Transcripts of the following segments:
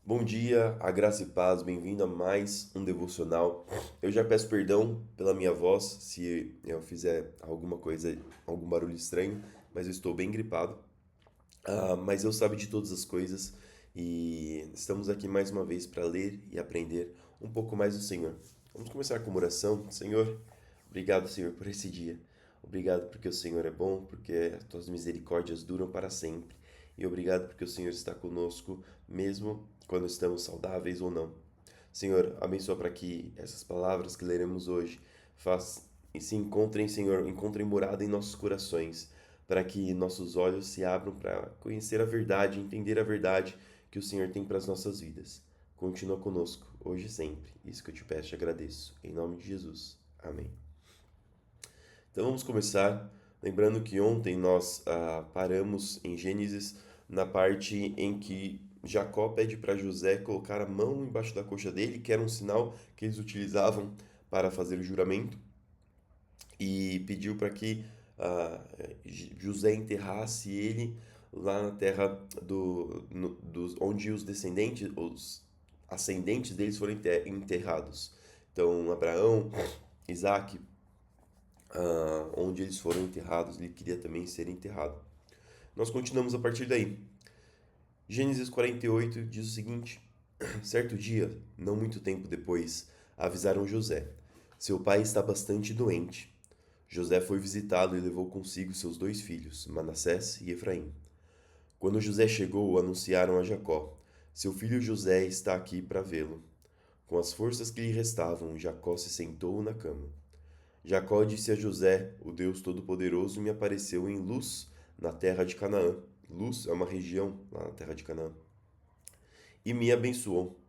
Bom dia, a graça e paz, bem-vindo a mais um devocional. Eu já peço perdão pela minha voz se eu fizer alguma coisa, algum barulho estranho, mas eu estou bem gripado. Mas eu sabe de todas as coisas e estamos aqui mais uma vez para ler e aprender um pouco mais do Senhor. Vamos começar com uma oração. Senhor, obrigado, Senhor, por esse dia. Obrigado porque o Senhor é bom, porque as tuas misericórdias duram para sempre. E obrigado porque o Senhor está conosco, mesmo quando estamos saudáveis ou não. Senhor, abençoa para que essas palavras que leremos hoje e se encontrem, Senhor, encontrem morada em nossos corações, para que nossos olhos se abram para conhecer a verdade, entender a verdade que o Senhor tem para as nossas vidas. Continua conosco, hoje e sempre. Isso que eu te peço e te agradeço. Em nome de Jesus. Amém. Então vamos começar. Lembrando que ontem nós paramos em Gênesis na parte em que Jacó pede para José colocar a mão embaixo da coxa dele, que era um sinal que eles utilizavam para fazer o juramento, e pediu para que ah, José enterrasse ele lá na terra onde os descendentes, os ascendentes deles foram enterrados. Então Abraão, Isaac, onde eles foram enterrados, ele queria também ser enterrado. Nós continuamos a partir daí. Gênesis 48 diz o seguinte: certo dia, não muito tempo depois, avisaram José: seu pai está bastante doente. José foi visitá-lo e levou consigo seus dois filhos, Manassés e Efraim. Quando José chegou, anunciaram a Jacó: seu filho José está aqui para vê-lo. Com as forças que lhe restavam, Jacó se sentou na cama. Jacó disse a José: o Deus Todo-Poderoso me apareceu em Luz, na terra de Canaã. Luz é uma região lá na terra de Canaã. E me abençoou.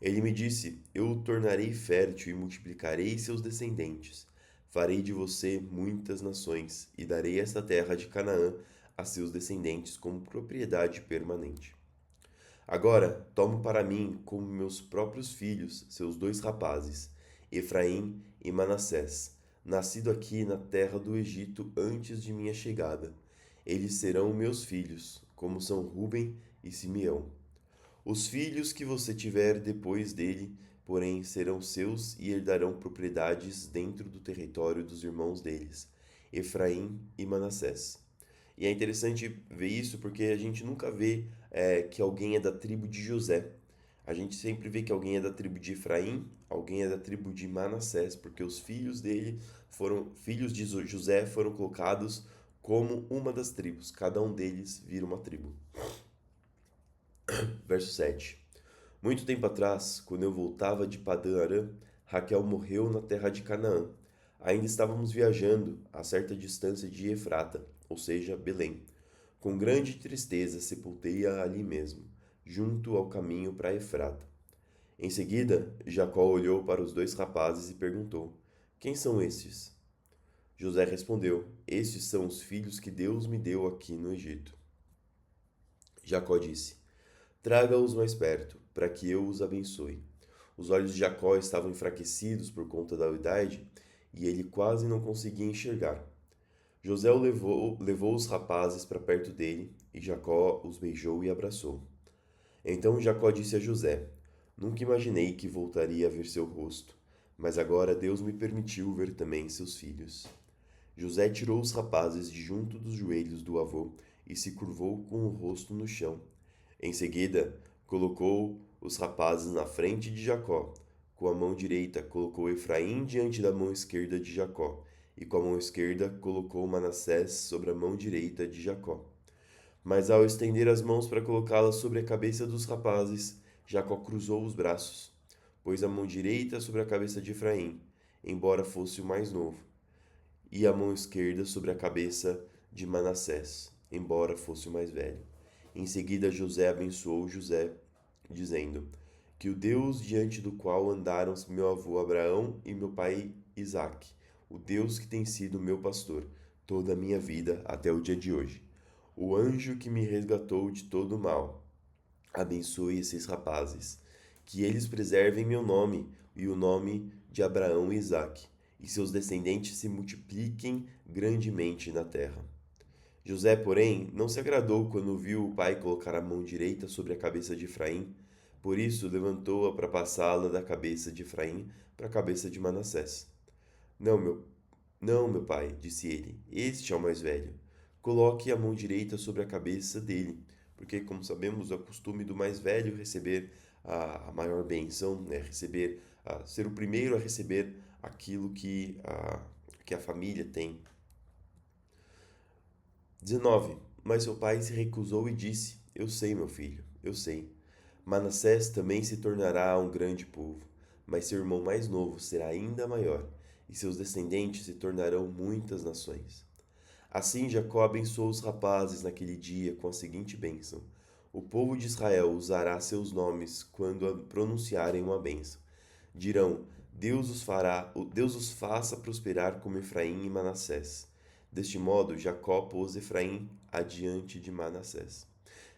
Ele me disse: eu o tornarei fértil e multiplicarei seus descendentes. Farei de você muitas nações e darei esta terra de Canaã a seus descendentes como propriedade permanente. Agora tomo para mim como meus próprios filhos seus dois rapazes, Efraim e Manassés, nascido aqui na terra do Egito antes de minha chegada. Eles serão meus filhos, como são Ruben e Simeão. Os filhos que você tiver depois dele, porém, serão seus e herdarão propriedades dentro do território dos irmãos deles, Efraim e Manassés. E é interessante ver isso porque a gente nunca vê que alguém é da tribo de José. A gente sempre vê que alguém é da tribo de Efraim, alguém é da tribo de Manassés, porque os filhos dele foram, filhos de José foram colocados como uma das tribos. Cada um deles vira uma tribo. Verso 7. Muito tempo atrás, quando eu voltava de Padã Arã, Raquel morreu na terra de Canaã. Ainda estávamos viajando a certa distância de Efrata, ou seja, Belém. Com grande tristeza sepultei-a ali mesmo, junto ao caminho para Efrata. Em seguida, Jacó olhou para os dois rapazes e perguntou: quem são estes? José respondeu: estes são os filhos que Deus me deu aqui no Egito. Jacó disse: traga-os mais perto, para que eu os abençoe. Os olhos de Jacó estavam enfraquecidos por conta da idade e ele quase não conseguia enxergar. José levou os rapazes para perto dele e Jacó os beijou e abraçou. Então Jacó disse a José: nunca imaginei que voltaria a ver seu rosto, mas agora Deus me permitiu ver também seus filhos. José tirou os rapazes de junto dos joelhos do avô e se curvou com o rosto no chão. Em seguida, colocou os rapazes na frente de Jacó. Com a mão direita, colocou Efraim diante da mão esquerda de Jacó, e com a mão esquerda, colocou Manassés sobre a mão direita de Jacó. Mas ao estender as mãos para colocá-las sobre a cabeça dos rapazes, Jacó cruzou os braços, pôs a mão direita sobre a cabeça de Efraim, embora fosse o mais novo, e a mão esquerda sobre a cabeça de Manassés, embora fosse o mais velho. Em seguida, José abençoou José, dizendo: que o Deus diante do qual andaram meu avô Abraão e meu pai Isaque, o Deus que tem sido meu pastor toda a minha vida até o dia de hoje, o anjo que me resgatou de todo o mal, abençoe esses rapazes, que eles preservem meu nome e o nome de Abraão e Isaque, e seus descendentes se multipliquem grandemente na terra. José, porém, não se agradou quando viu o pai colocar a mão direita sobre a cabeça de Efraim, Por isso levantou-a para passá-la da cabeça de Efraim para a cabeça de Manassés. Não, meu pai, disse ele, este é o mais velho. Coloque a mão direita sobre a cabeça dele, porque, como sabemos, é o costume do mais velho receber a maior bênção, né? Ser o primeiro a receber aquilo que a família tem. 19. Mas seu pai se recusou e disse: Eu sei, meu filho, eu sei. Manassés também se tornará um grande povo, mas seu irmão mais novo será ainda maior, e seus descendentes se tornarão muitas nações. Assim Jacó abençoou os rapazes naquele dia com a seguinte bênção: O povo de Israel usará seus nomes quando pronunciarem uma bênção. Dirão: Deus os faça prosperar como Efraim e Manassés. Deste modo, Jacó pôs Efraim adiante de Manassés.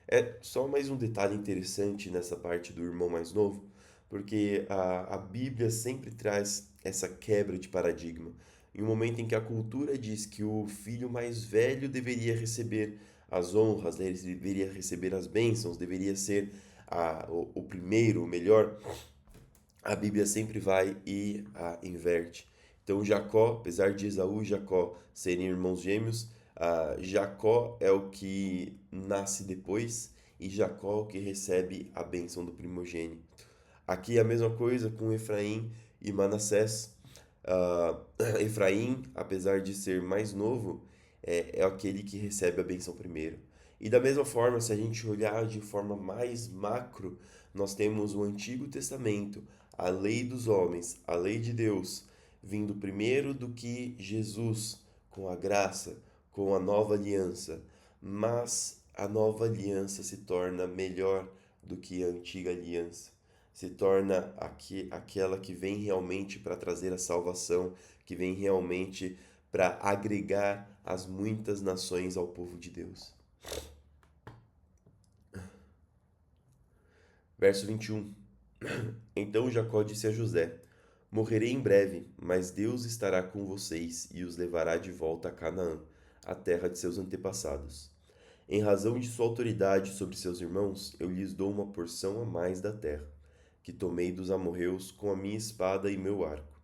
É só mais um detalhe interessante nessa parte do irmão mais novo, porque a Bíblia sempre traz essa quebra de paradigma. Em um momento em que a cultura diz que o filho mais velho deveria receber as honras, né, ele deveria receber as bênçãos, deveria ser o primeiro, o melhor, a Bíblia sempre vai e inverte. Então, Jacó, apesar de Esaú e Jacó serem irmãos gêmeos, Jacó é o que nasce depois e Jacó é o que recebe a bênção do primogênito. Aqui é a mesma coisa com Efraim e Manassés. Efraim, apesar de ser mais novo, é aquele que recebe a bênção primeiro. E da mesma forma, se a gente olhar de forma mais macro, nós temos o Antigo Testamento, a lei dos homens, a lei de Deus, vindo primeiro do que Jesus, com a graça, com a nova aliança. Mas a nova aliança se torna melhor do que a antiga aliança. Se torna aquela que vem realmente para trazer a salvação, que vem realmente para agregar as muitas nações ao povo de Deus. Verso 21. Então Jacó disse a José: Morrerei em breve, mas Deus estará com vocês e os levará de volta a Canaã, a terra de seus antepassados. Em razão de sua autoridade sobre seus irmãos, eu lhes dou uma porção a mais da terra, que tomei dos amorreus com a minha espada e meu arco.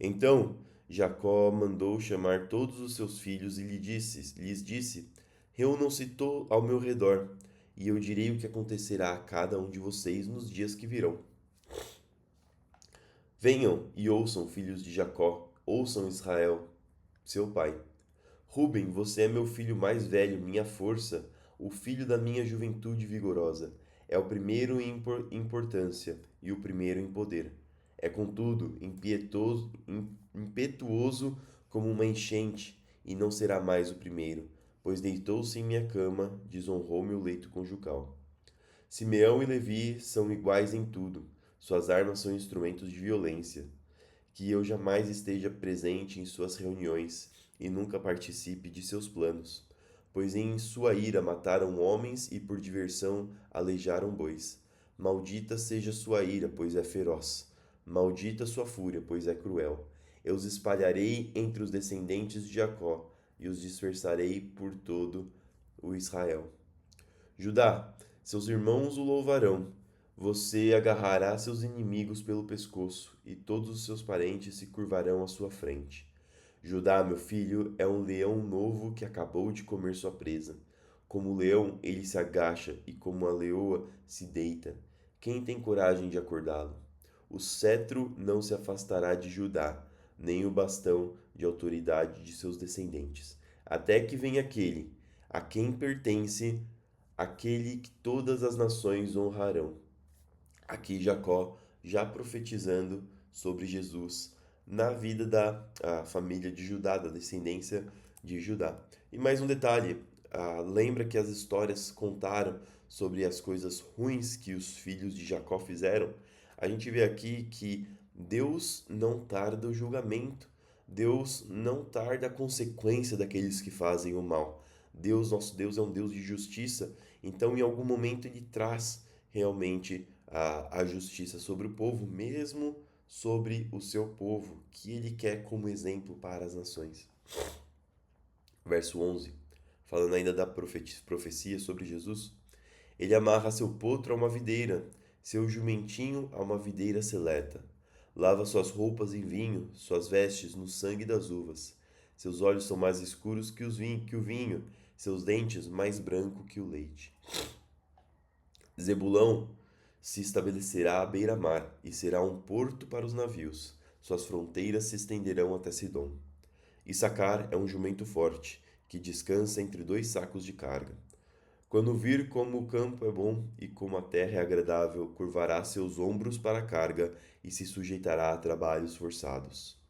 Então Jacó mandou chamar todos os seus filhos e lhes disse: Reúnam-se ao meu redor, e eu direi o que acontecerá a cada um de vocês nos dias que virão. Venham e ouçam, filhos de Jacó, ouçam Israel, seu pai. Ruben, você é meu filho mais velho, minha força, o filho da minha juventude vigorosa. É o primeiro em importância e o primeiro em poder. É, contudo, impetuoso como uma enchente, e não será mais o primeiro, pois deitou-se em minha cama, desonrou meu leito conjugal. Simeão e Levi são iguais em tudo, suas armas são instrumentos de violência. Que eu jamais esteja presente em suas reuniões e nunca participe de seus planos, pois em sua ira mataram homens e por diversão aleijaram bois. Maldita seja sua ira, pois é feroz. Maldita sua fúria, pois é cruel. Eu os espalharei entre os descendentes de Jacó e os dispersarei por todo o Israel. Judá, seus irmãos o louvarão. Você agarrará seus inimigos pelo pescoço, e todos os seus parentes se curvarão à sua frente. Judá, meu filho, é um leão novo que acabou de comer sua presa. Como o leão, ele se agacha, e como a leoa, se deita. Quem tem coragem de acordá-lo? O cetro não se afastará de Judá, nem o bastão de autoridade de seus descendentes, até que venha aquele a quem pertence aquele que todas as nações honrarão. Aqui Jacó já profetizando sobre Jesus na vida da família de Judá, da descendência de Judá. E mais um detalhe, lembra que as histórias contaram sobre as coisas ruins que os filhos de Jacó fizeram? A gente vê aqui que Deus não tarda o julgamento, Deus não tarda a consequência daqueles que fazem o mal. Nosso Deus, é um Deus de justiça, então em algum momento ele traz realmente a justiça sobre o povo, mesmo sobre o seu povo, que ele quer como exemplo para as nações. Verso 11, falando ainda da profecia sobre Jesus. Ele amarra seu potro a uma videira, Seu jumentinho a uma videira seleta. Lava suas roupas em vinho, suas vestes no sangue das uvas. Seus olhos são mais escuros que o vinho, seus dentes mais branco que o leite. Zebulão se estabelecerá à beira-mar e será um porto para os navios. Suas fronteiras se estenderão até Sidom. Issacar é um jumento forte, que descansa entre dois sacos de carga. Quando vir como o campo é bom e como a terra é agradável, curvará seus ombros para a carga e se sujeitará a trabalhos forçados.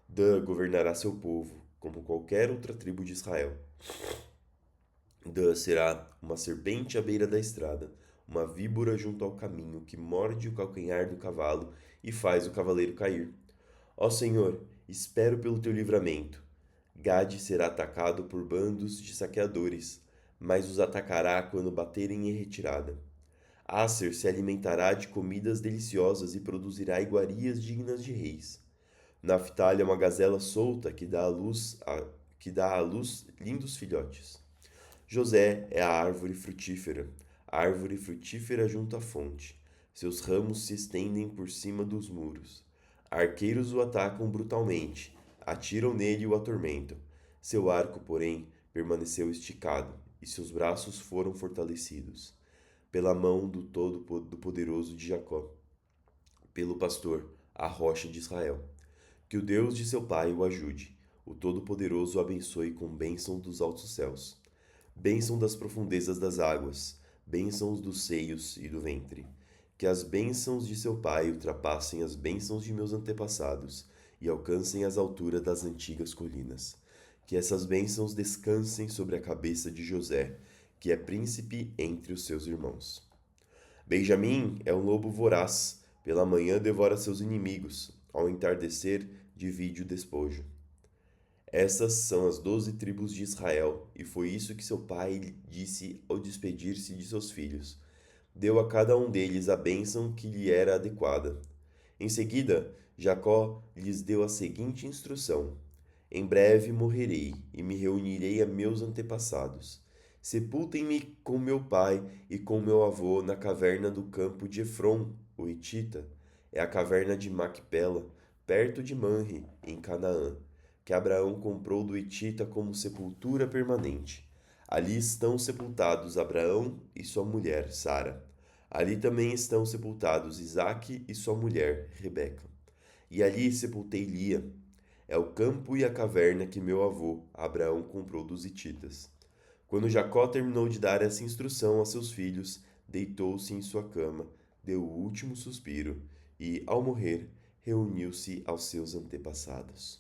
Dan governará seu povo, como qualquer outra tribo de Israel. Dan será uma serpente à beira da estrada, uma víbora junto ao caminho que morde o calcanhar do cavalo e faz o cavaleiro cair. Ó Senhor, espero pelo teu livramento. Gade será atacado por bandos de saqueadores, mas os atacará quando baterem em retirada. Asser se alimentará de comidas deliciosas e produzirá iguarias dignas de reis. Naftali é uma gazela solta que dá à luz lindos filhotes. José é a árvore frutífera junto à fonte. Seus ramos se estendem por cima dos muros. Arqueiros o atacam brutalmente, atiram nele e o atormentam. Seu arco, porém, permaneceu esticado, e seus braços foram fortalecidos, pela mão do poderoso de Jacó, pelo pastor, a rocha de Israel. Que o Deus de seu pai o ajude, o Todo-Poderoso o abençoe com bênção dos altos céus, bênção das profundezas das águas, bênçãos dos seios e do ventre. Que as bênçãos de seu pai ultrapassem as bênçãos de meus antepassados e alcancem as alturas das antigas colinas. Que essas bênçãos descansem sobre a cabeça de José, que é príncipe entre os seus irmãos. Benjamim é um lobo voraz, pela manhã devora seus inimigos, ao entardecer divide o despojo. Essas são as 12 tribos de Israel, e foi isso que seu pai disse ao despedir-se de seus filhos. Deu a cada um deles a bênção que lhe era adequada. Em seguida, Jacó lhes deu a seguinte instrução: Em breve morrerei e me reunirei a meus antepassados. Sepultem-me com meu pai e com meu avô na caverna do campo de Efron, o Hitita. É a caverna de Macpela, perto de Manre, em Canaã, que Abraão comprou do Hitita como sepultura permanente. Ali estão sepultados Abraão e sua mulher, Sara. Ali também estão sepultados Isaque e sua mulher, Rebeca. E ali sepultei Lia. É o campo e a caverna que meu avô, Abraão, comprou dos hititas. Quando Jacó terminou de dar essa instrução a seus filhos, deitou-se em sua cama, deu o último suspiro e, ao morrer, reuniu-se aos seus antepassados.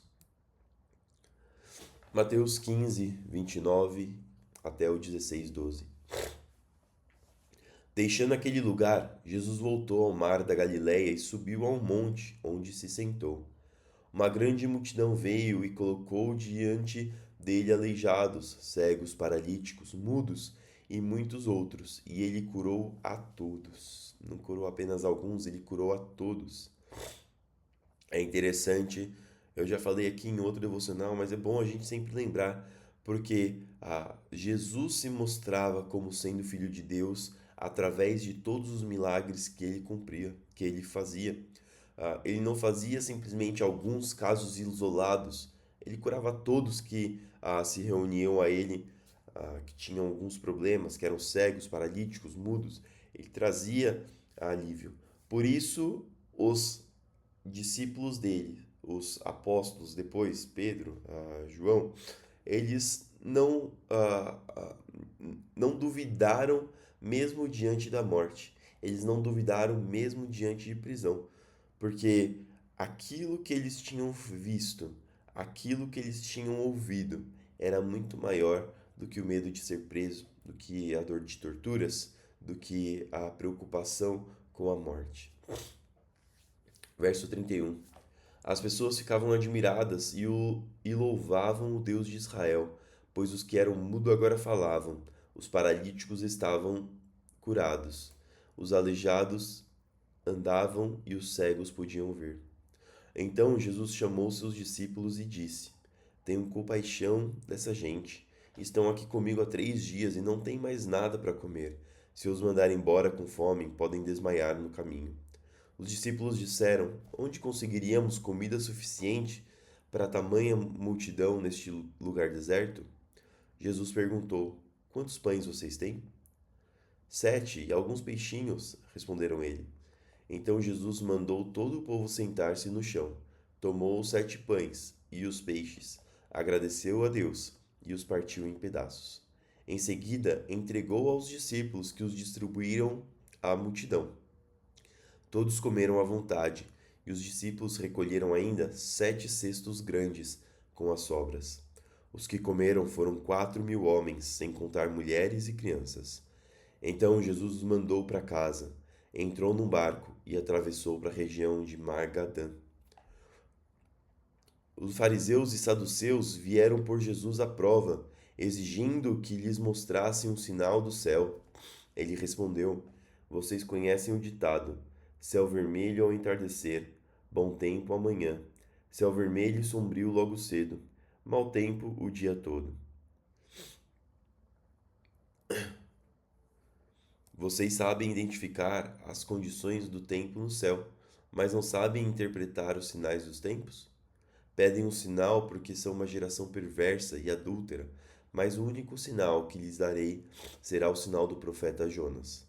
Mateus 15, 29 até o 16, 12. Deixando aquele lugar, Jesus voltou ao mar da Galileia e subiu a um monte, onde se sentou. Uma grande multidão veio e colocou diante dele aleijados, cegos, paralíticos, mudos e muitos outros, e ele curou a todos. Não curou apenas alguns, ele curou a todos. É interessante, eu já falei aqui em outro devocional, mas é bom a gente sempre lembrar, porque Jesus se mostrava como sendo filho de Deus através de todos os milagres que ele cumpria, que ele fazia. Ele não fazia simplesmente alguns casos isolados, ele curava todos que se reuniam a ele, que tinham alguns problemas, que eram cegos, paralíticos, mudos. Ele trazia alívio. Por isso, os discípulos dele, os apóstolos, depois Pedro, João, eles não duvidaram mesmo diante da morte. Eles não duvidaram mesmo diante de prisão, porque aquilo que eles tinham visto, aquilo que eles tinham ouvido, era muito maior do que o medo de ser preso, do que a dor de torturas, do que a preocupação com a morte. Verso 31. As pessoas ficavam admiradas e louvavam o Deus de Israel, pois os que eram mudos agora falavam, os paralíticos estavam curados, os aleijados andavam e os cegos podiam ver. Então Jesus chamou seus discípulos e disse: Tenho compaixão dessa gente. Estão aqui comigo há 3 dias e não têm mais nada para comer. Se os mandar embora com fome, podem desmaiar no caminho. Os discípulos disseram: Onde conseguiríamos comida suficiente para tamanha multidão neste lugar deserto? Jesus perguntou: Quantos pães vocês têm? 7, e alguns peixinhos, responderam ele. Então Jesus mandou todo o povo sentar-se no chão. Tomou os 7 pães e os peixes, agradeceu a Deus e os partiu em pedaços. Em seguida, entregou aos discípulos que os distribuíram à multidão. Todos comeram à vontade, e os discípulos recolheram ainda 7 cestos grandes com as sobras. Os que comeram foram 4.000 homens, sem contar mulheres e crianças. Então Jesus os mandou para casa, entrou num barco e atravessou para a região de Margadã. Os fariseus e saduceus vieram por Jesus à prova, exigindo que lhes mostrassem um sinal do céu. Ele respondeu: Vocês conhecem o ditado: céu vermelho ao entardecer, bom tempo amanhã. Céu vermelho e sombrio logo cedo, mau tempo o dia todo. Vocês sabem identificar as condições do tempo no céu, mas não sabem interpretar os sinais dos tempos? Pedem um sinal porque são uma geração perversa e adúltera, mas o único sinal que lhes darei será o sinal do profeta Jonas.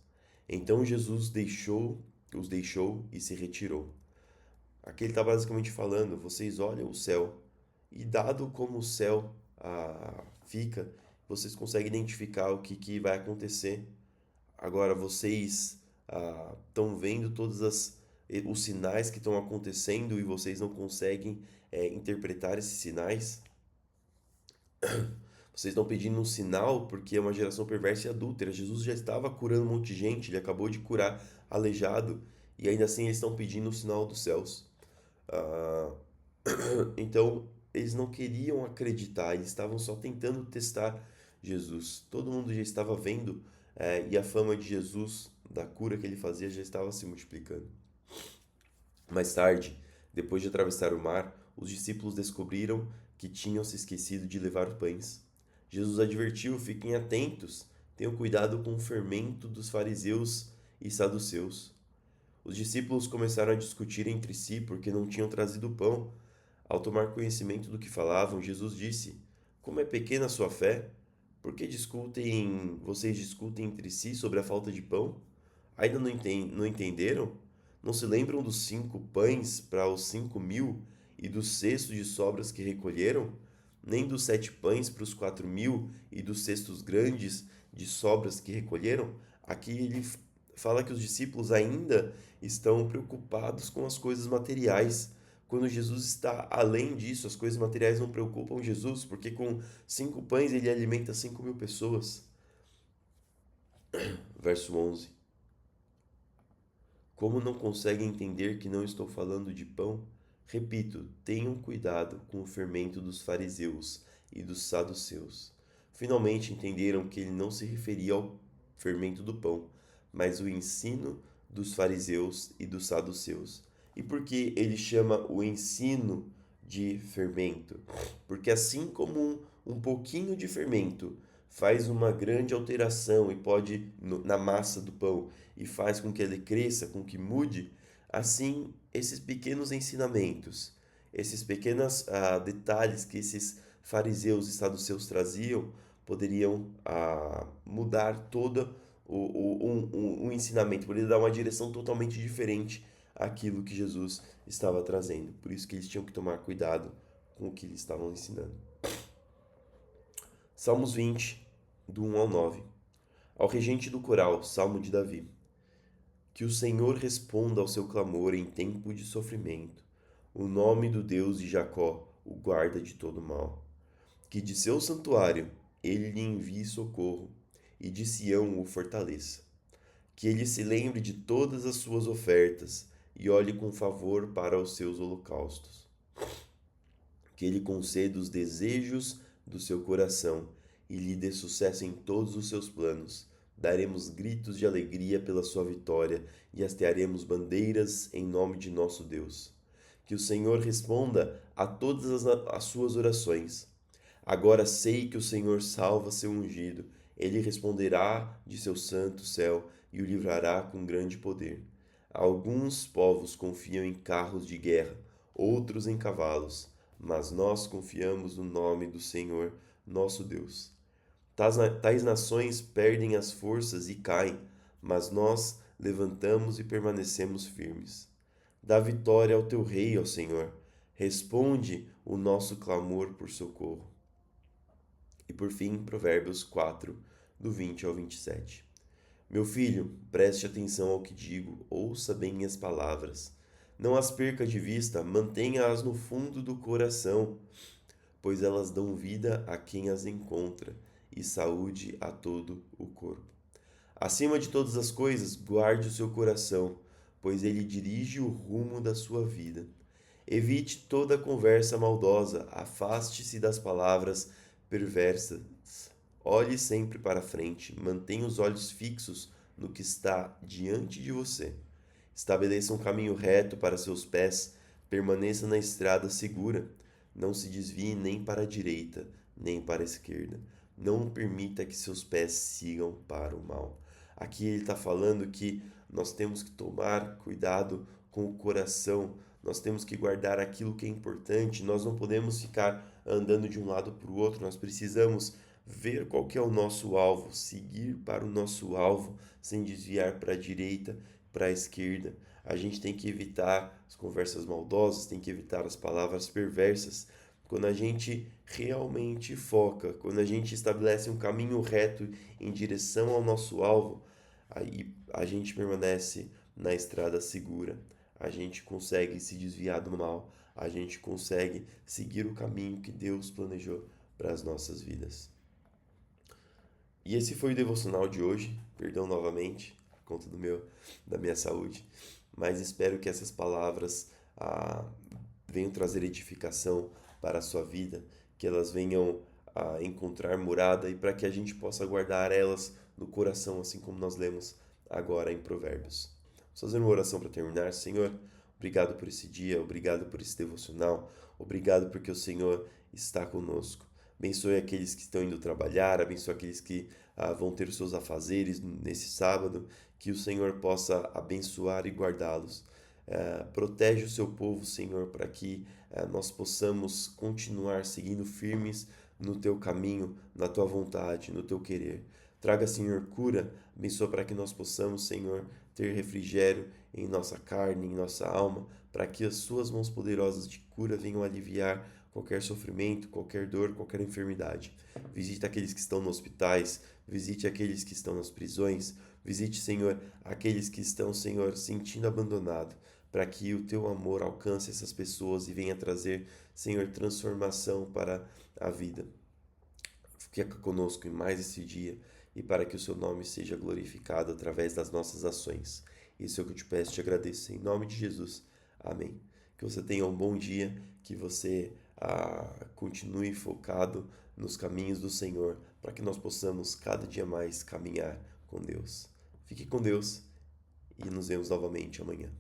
Então Jesus os deixou e se retirou. Aqui ele está basicamente falando: vocês olham o céu, e dado como o céu fica, vocês conseguem identificar o que vai acontecer. Agora vocês estão vendo os sinais que estão acontecendo e vocês não conseguem interpretar esses sinais. Vocês estão pedindo um sinal porque é uma geração perversa e adúltera. Jesus já estava curando um monte de gente, ele acabou de curar aleijado e ainda assim eles estão pedindo o sinal dos céus. Ah, então eles não queriam acreditar, eles estavam só tentando testar Jesus. Todo mundo já estava vendo e a fama de Jesus, da cura que ele fazia, já estava se multiplicando. Mais tarde, depois de atravessar o mar, os discípulos descobriram que tinham se esquecido de levar os pães. Jesus advertiu: fiquem atentos, tenham cuidado com o fermento dos fariseus e saduceus. Os discípulos começaram a discutir entre si porque não tinham trazido pão. Ao tomar conhecimento do que falavam, Jesus disse: Como é pequena a sua fé? Por que vocês discutem entre si sobre a falta de pão? Ainda não entenderam? Não se lembram dos 5 pães para os 5.000 e dos cestos de sobras que recolheram? Nem dos 7 pães para os 4.000 e dos cestos grandes de sobras que recolheram? Aqui ele fala que os discípulos ainda estão preocupados com as coisas materiais, quando Jesus está além disso. As coisas materiais não preocupam Jesus, porque com 5 pães ele alimenta 5.000 pessoas. Verso 11. Como não conseguem entender que não estou falando de pão? Repito, tenham cuidado com o fermento dos fariseus e dos saduceus. Finalmente entenderam que ele não se referia ao fermento do pão, mas o ensino dos fariseus e dos saduceus. E por que ele chama o ensino de fermento? Porque assim como um pouquinho de fermento faz uma grande alteração e pode na massa do pão e faz com que ele cresça, com que mude, assim esses pequenos ensinamentos, esses pequenos detalhes que esses fariseus e saduceus traziam, poderiam mudar todo o ensinamento, poderia dar uma direção totalmente diferente àquilo que Jesus estava trazendo. Por isso que eles tinham que tomar cuidado com o que eles estavam ensinando. Salmos 20, do 1 ao 9. Ao regente do coral, Salmo de Davi. Que o Senhor responda ao seu clamor em tempo de sofrimento. O nome do Deus de Jacó o guarda de todo mal. Que de seu santuário ele lhe envie socorro e de Sião o fortaleça. Que ele se lembre de todas as suas ofertas e olhe com favor para os seus holocaustos. Que ele conceda os desejos do seu coração e lhe dê sucesso em todos os seus planos. Daremos gritos de alegria pela sua vitória e hastearemos bandeiras em nome de nosso Deus. Que o Senhor responda a todas as suas orações. Agora sei que o Senhor salva seu ungido. Ele responderá de seu santo céu e o livrará com grande poder. Alguns povos confiam em carros de guerra, outros em cavalos, mas nós confiamos no nome do Senhor, nosso Deus. Tais nações perdem as forças e caem, mas nós levantamos e permanecemos firmes. Dá vitória ao teu rei, ó Senhor. Responde o nosso clamor por socorro. E por fim, Provérbios 4, do 20 ao 27. Meu filho, preste atenção ao que digo, ouça bem minhas palavras. Não as perca de vista, mantenha-as no fundo do coração, pois elas dão vida a quem as encontra e saúde a todo o corpo. Acima de todas as coisas, guarde o seu coração, pois ele dirige o rumo da sua vida. Evite toda conversa maldosa, afaste-se das palavras perversas. Olhe sempre para frente, mantenha os olhos fixos no que está diante de você. Estabeleça um caminho reto para seus pés, permaneça na estrada segura. Não se desvie nem para a direita, nem para a esquerda. Não permita que seus pés sigam para o mal. Aqui ele está falando que nós temos que tomar cuidado com o coração, nós temos que guardar aquilo que é importante, nós não podemos ficar andando de um lado para o outro, nós precisamos ver qual que é o nosso alvo, seguir para o nosso alvo, sem desviar para a direita, para a esquerda. A gente tem que evitar as conversas maldosas, tem que evitar as palavras perversas. Quando a gente realmente foca, quando a gente estabelece um caminho reto em direção ao nosso alvo, aí a gente permanece na estrada segura. A gente consegue se desviar do mal, a gente consegue seguir o caminho que Deus planejou para as nossas vidas. E esse foi o devocional de hoje. Perdão novamente, por conta da minha saúde, mas espero que essas palavras venham trazer edificação para a sua vida, que elas venham a encontrar morada e para que a gente possa guardar elas no coração, assim como nós lemos agora em Provérbios. Vamos fazer uma oração para terminar. Senhor, obrigado por esse dia, obrigado por esse devocional, obrigado porque o Senhor está conosco. Abençoe aqueles que estão indo trabalhar, abençoe aqueles que vão ter os seus afazeres nesse sábado, que o Senhor possa abençoar e guardá-los. Protege o seu povo, Senhor, para que nós possamos continuar seguindo firmes no teu caminho, na tua vontade, no teu querer. Traga, Senhor, cura, abençoa para que nós possamos, Senhor, ter refrigério em nossa carne, em nossa alma, para que as suas mãos poderosas de cura venham aliviar qualquer sofrimento, qualquer dor, qualquer enfermidade. Visite aqueles que estão nos hospitais, visite aqueles que estão nas prisões, visite, Senhor, aqueles que estão, Senhor, sentindo abandonado, para que o teu amor alcance essas pessoas e venha trazer, Senhor, transformação para a vida. Fica conosco em mais esse dia e para que o seu nome seja glorificado através das nossas ações. Isso é o que eu te peço e te agradeço. Em nome de Jesus. Amém. Que você tenha um bom dia, que você continue focado nos caminhos do Senhor, para que nós possamos cada dia mais caminhar com Deus. Fique com Deus e nos vemos novamente amanhã.